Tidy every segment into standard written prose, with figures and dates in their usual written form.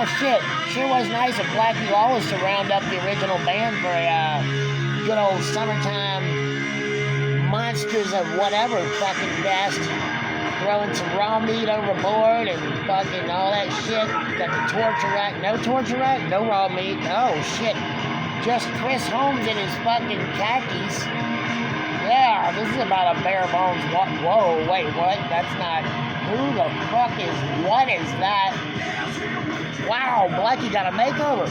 Oh shit, sure was nice of Blackie Lawless to round up the original band for a good old summertime monsters of whatever fucking best. Throwing some raw meat overboard and fucking all that shit. Got the torture rack, no torture rack, no raw meat. Oh shit, just Chris Holmes in his fucking khakis. Yeah, this is about a bare bones. Whoa, wait, what? That's not. Who the fuck is? What is that? Wow, Blackie got a makeover.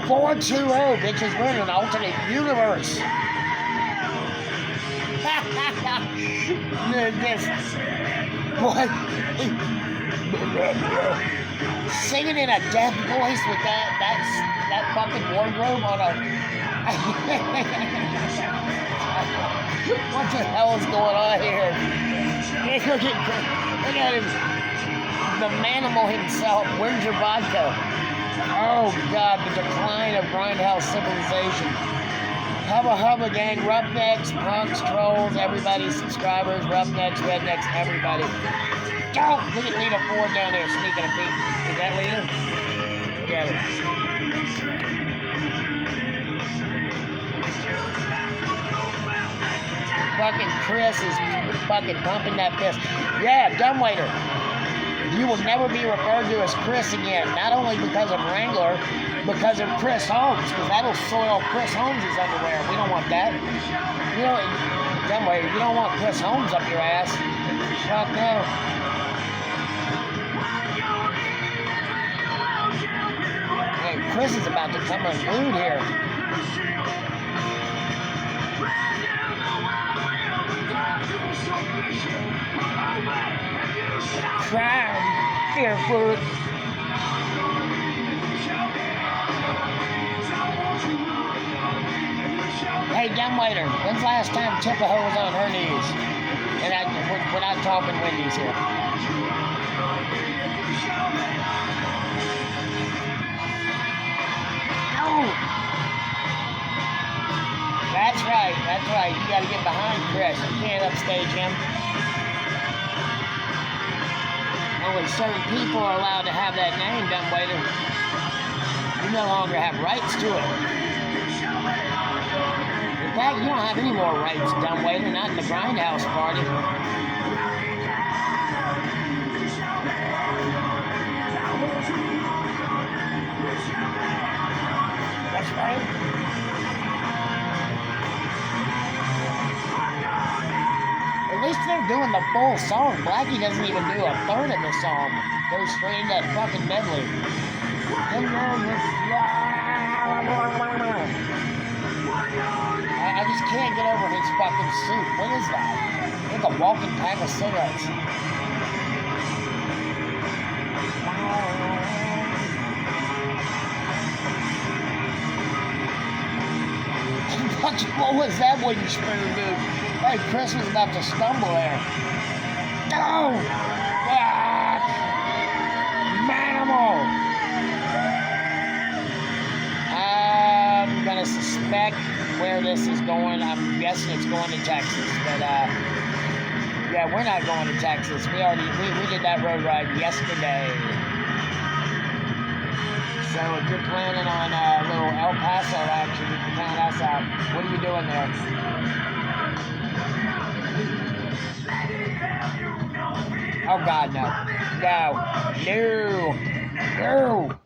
420, bitches. We're in an alternate universe. This. What? Singing in a deaf voice with that fucking wardrobe on a. What the hell is going on here? Look at him. The manimal himself. Where's your vodka? Oh, God, the decline of grindhouse civilization. Hubba Hubba Gang, Roughnecks, Punks, Trolls, everybody, subscribers, Roughnecks, Rednecks, everybody. Don't! Look at Lita Ford down there sneaking a peek. Is that Lita? Get it. Fucking Chris is fucking pumping that fist. Yeah, dumbwaiter. You will never be referred to as Chris again. Not only because of Wrangler, because of Chris Holmes, because that'll soil Chris Holmes' underwear. We don't want that. You know, dumbwaiter, you don't want Chris Holmes up your ass. Fuck no. Hey, Chris is about to come unglued here. Crime, barefoot. Hey, dumbwaiter, when's the last time Tippaho was on her knees? And we're not talking Wendy's here. No! That's right. You gotta get behind Chris. You can't upstage him. Only certain people are allowed to have that name, dumbwaiter. You no longer have rights to it. In fact, you don't have any more rights, dumbwaiter, not in the Grindhouse party. That's right. At least they're doing the full song. Blackie doesn't even do a third of the song. Goes straight into that fucking medley. I just can't get over his fucking suit. What is that? It's like a walking pack of cigarettes. What was that wooden spoon, dude? Hey, Chris was about to stumble there. No! Ah! Manimal! I'm gonna suspect where this is going. I'm guessing it's going to Texas, but yeah, we're not going to Texas. We did that road ride yesterday. So if you're planning on a little El Paso action, you can count us out. What are you doing there? Oh God, no. No. No. No.